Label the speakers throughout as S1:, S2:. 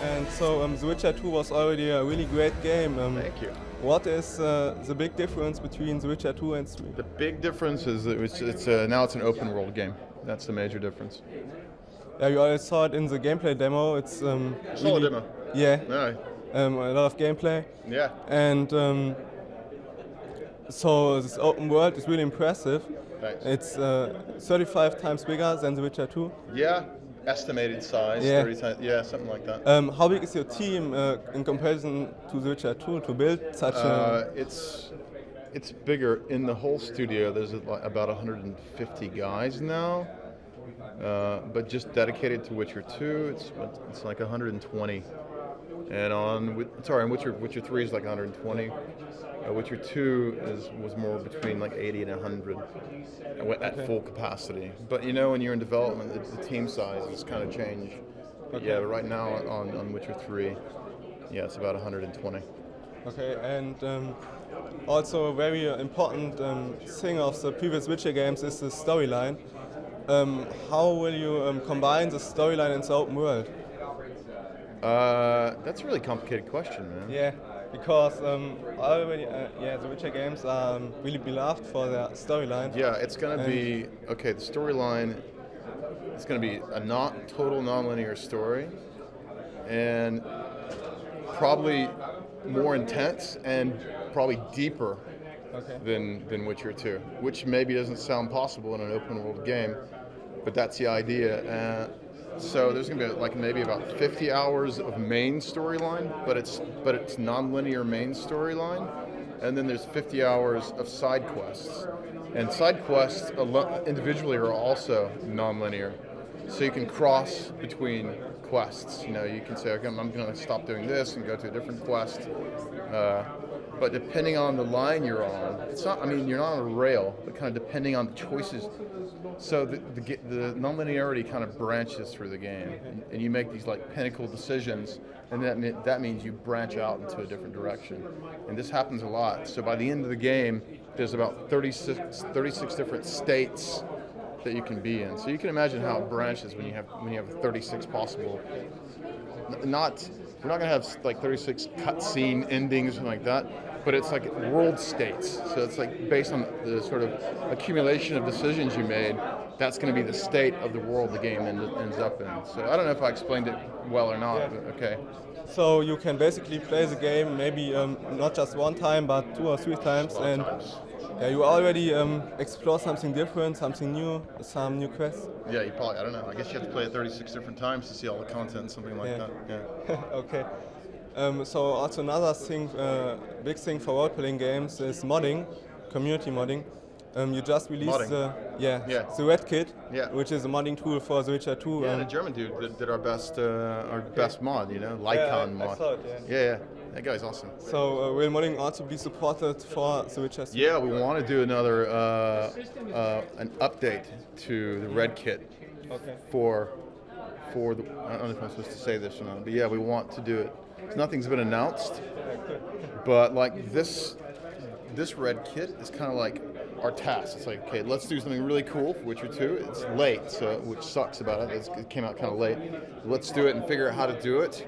S1: And so The Witcher 2 was already a really great game.
S2: Thank you.
S1: What is the big difference between The Witcher 2 and 3?
S2: The big difference is that now it's an open world game. That's the major difference.
S1: Yeah, you already saw it in the gameplay demo. It's
S2: Saw
S1: really,
S2: the demo.
S1: Yeah,
S2: No.
S1: a lot of gameplay.
S2: Yeah.
S1: And so this open world is really impressive.
S2: Thanks.
S1: It's 35 times bigger than The Witcher 2.
S2: Yeah. Estimated size.
S1: Yeah.
S2: 30 times. Yeah, something like that.
S1: How big is your team in comparison to The Witcher 2 to build such a...
S2: It's bigger. In the whole studio, there's about 150 guys now. But just dedicated to Witcher 2, it's like 120. And on Witcher 3 is like 120. Witcher 2 was more between like 80 and 100 at full capacity. But you know, when you're in development, the team sizes kind of change. But yeah, right now on Witcher 3, yeah, it's about 120.
S1: Okay, and also a very important thing of the previous Witcher games is the storyline. How will you combine the storyline and the open world?
S2: That's a really complicated question, man.
S1: Yeah, because already, the Witcher games are really beloved for their storyline.
S2: Yeah, it's going to be, okay, the storyline, it's going to be a total non-linear story, and probably more intense and probably deeper than Witcher 2, which maybe doesn't sound possible in an open world game, but that's the idea. So there's going to be like maybe about 50 hours of main storyline, but it's non-linear main storyline, and then there's 50 hours of side quests. And side quests individually are also non-linear, so you can cross between quests. You know, you can say, okay, I'm going to stop doing this and go to a different quest. But depending on the line you're on, it's not. I mean, you're not on a rail, but kind of depending on the choices. So the non-linearity kind of branches through the game, and you make these like pinnacle decisions, and that means you branch out into a different direction. And this happens a lot. So by the end of the game, there's about 36 different states that you can be in. So you can imagine how it branches when you have 36 possible. We're not going to have like 36 cutscene endings or something like that, but it's like world states. So it's like based on the sort of accumulation of decisions you made, that's going to be the state of the world the game ends up in. So I don't know if I explained it well or not, but okay.
S1: So you can basically play the game maybe not just one time, but 2 or 3 times, and you already explore something different, something new, some new quests.
S2: Yeah, you probably, I don't know, I guess you have to play it 36 different times to see all the content, something like that. Yeah.
S1: Okay. So also another thing, big thing for role-playing games is modding, community modding. You just released the REDkit, which is a modding tool for The Witcher 2.
S2: Yeah, the German dude did our best mod, you know, Lycon mod.
S1: I saw it,
S2: Yeah, that guy's awesome.
S1: So will modding also be supported for The Witcher 3?
S2: Yeah, we want to do another an update to the REDkit for the. I don't know if I'm supposed to say this or not, but yeah, we want to do it. Nothing's been announced, but like this REDkit is kind of like our task. It's like, okay, let's do something really cool for Witcher 2. It's late, so which sucks about it. It came out kind of late. Let's do it and figure out how to do it.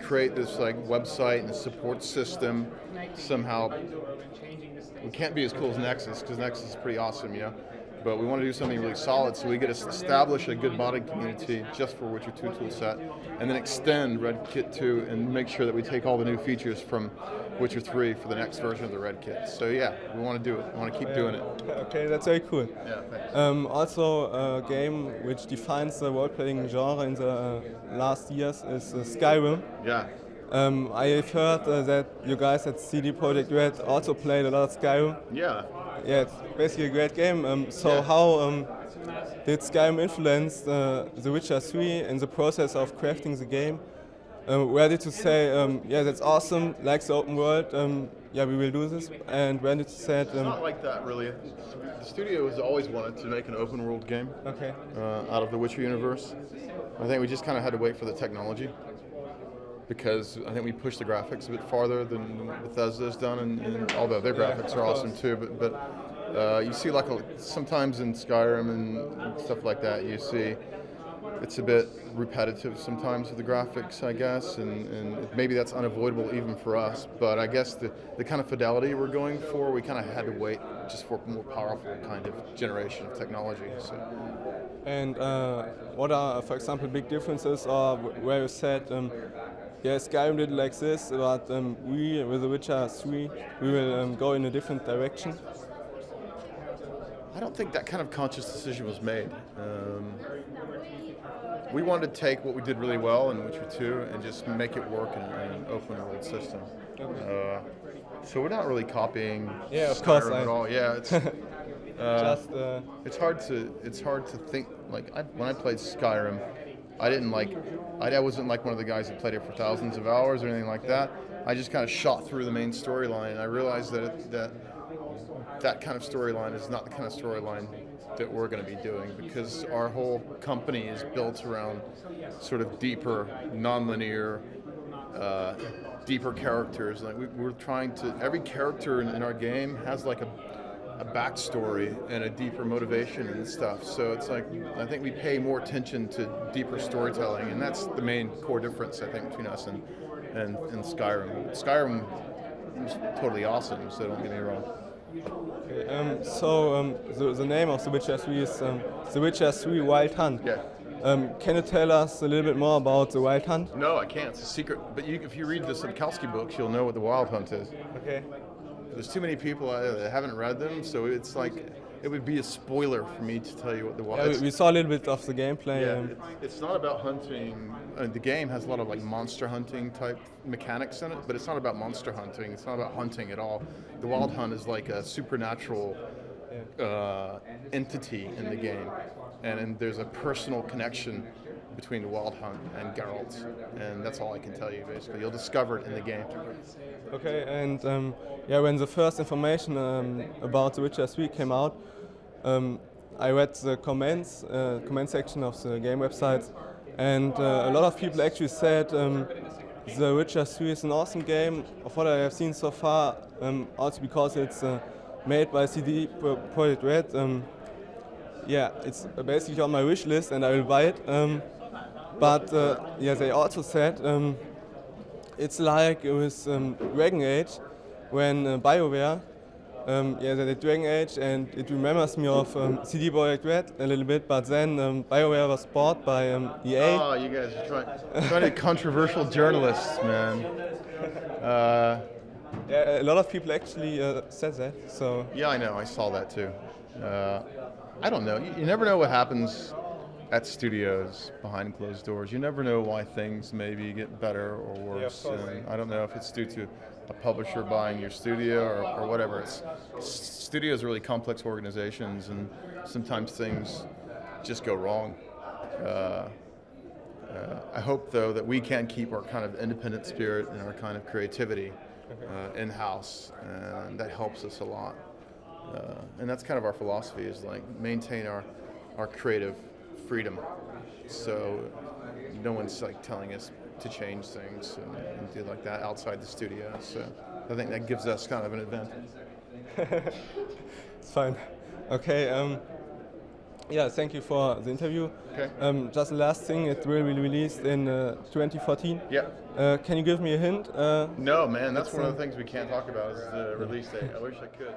S2: Create this like website and a support system somehow. We can't be as cool as Nexus because Nexus is pretty awesome, you know. But we want to do something really solid, so we get to establish a good modding community just for Witcher 2 toolset, and then extend REDkit 2 and make sure that we take all the new features from Witcher 3 for the next version of the REDkit. So yeah, we want to do it. We want to keep doing it.
S1: Okay, that's very cool.
S2: Yeah, thanks.
S1: Also, a game which defines the role-playing genre in the last years is Skyrim.
S2: Yeah.
S1: I've heard that you guys at CD Projekt Red also played a lot of Skyrim.
S2: Yeah.
S1: Yeah, it's basically a great game. How did Skyrim influence The Witcher 3 in the process of crafting the game? Where did you say, yeah, that's awesome, like the open world, yeah, we will do this? And when did you say
S2: It's not like that, really. The studio has always wanted to make an open world game out of the Witcher universe. I think we just kind of had to wait for the technology, because I think we pushed the graphics a bit farther than Bethesda's done, and although their graphics are awesome too, but you see like sometimes in Skyrim and stuff like that, you see it's a bit repetitive sometimes with the graphics, I guess, and maybe that's unavoidable even for us. But I guess the kind of fidelity we're going for, we kind of had to wait just for a more powerful kind of generation of technology. So.
S1: And what are, for example, big differences, or where you said, yeah, Skyrim did like this, but we, with The Witcher 3, we will go in a different direction?
S2: I don't think that kind of conscious decision was made. We wanted to take what we did really well in Witcher 2 and just make it work in an open world system. So we're not really copying Skyrim at all. Yeah, it's it's hard to think. Like when I played Skyrim, I wasn't like one of the guys that played it for thousands of hours or anything like that. I just kind of shot through the main storyline, and I realized that kind of storyline is not the kind of storyline that we're going to be doing, because our whole company is built around sort of deeper, non-linear, deeper characters. Like we're trying to, every character in our game has like a backstory and a deeper motivation and stuff. So it's like, I think we pay more attention to deeper storytelling, and that's the main core difference, I think, between us and Skyrim. Skyrim was totally awesome, so don't get me wrong.
S1: Okay, the name of The Witcher 3 is The Witcher 3 Wild Hunt.
S2: Yeah.
S1: Can you tell us a little bit more about the Wild Hunt?
S2: No, I can't. It's a secret. But if you read the Sapkowski books, you'll know what the Wild Hunt is.
S1: Okay.
S2: There's too many people that haven't read them, so it's like it would be a spoiler for me to tell you what the Wild Hunt is.
S1: We saw a little bit of the gameplay.
S2: Yeah, it's not about hunting. The game has a lot of like monster hunting type mechanics in it, but it's not about monster hunting. It's not about hunting at all. The Wild Hunt is like a supernatural entity in the game, and there's a personal connection between the Wild Hunt and Geralt, and that's all I can tell you. Basically, you'll discover it in the game.
S1: Okay, and when the first information about The Witcher 3 came out, I read the comment section of the game websites, and a lot of people actually said The Witcher 3 is an awesome game, of what I have seen so far, also because it's made by CD Projekt Red. It's basically on my wish list and I will buy it. But they also said it's like with Dragon Age, when BioWare, they did Dragon Age, and it remembers me of CD Projekt Red a little bit, but then BioWare was bought by EA.
S2: Oh, you guys are trying to be controversial journalists, man.
S1: A lot of people actually said that. So
S2: yeah, I know. I saw that too. I don't know. You never know what happens at studios behind closed doors. You never know why things maybe get better or worse. And I don't know if it's due to a publisher buying your studio or whatever. Studios are really complex organizations, and sometimes things just go wrong. I hope, though, that we can keep our kind of independent spirit and our kind of creativity in-house, and that helps us a lot. And that's kind of our philosophy, is like maintain our creative freedom, so no one's like telling us to change things and do like that outside the studio. So I think that gives us kind of an advantage.
S1: It's fine. Okay. Thank you for the interview.
S2: Okay.
S1: Just the last thing, it will be released in 2014.
S2: Yeah.
S1: Can you give me a hint?
S2: No, man, that's one of the things we can't talk about, is the release date. I wish I could.